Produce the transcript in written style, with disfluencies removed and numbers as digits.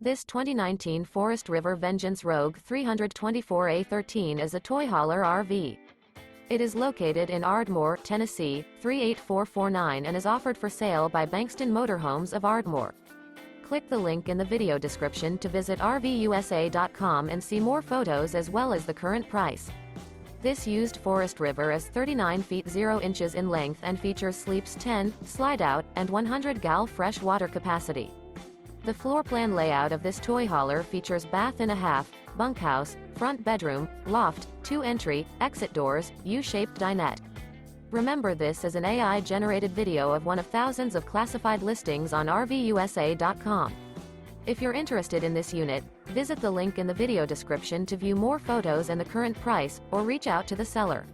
This 2019 Forest River Vengeance Rogue 324A13 is a toy hauler RV. It is located in Ardmore, Tennessee, 38449 and is offered for sale by Bankston Motorhomes of Ardmore. Click the link in the video description to visit RVUSA.com and see more photos as well as the current price. This used Forest River is 39 feet 0 inches in length and features sleeps 10, Slideout, and 100 gal fresh water capacity. The floor plan layout of this toy hauler features bath and a half, bunkhouse, front bedroom, loft, 2 entry, exit doors, U-shaped dinette. Remember, this is an AI-generated video of one of thousands of classified listings on RVUSA.com. If you're interested in this unit, visit the link in the video description to view more photos and the current price, or reach out to the seller.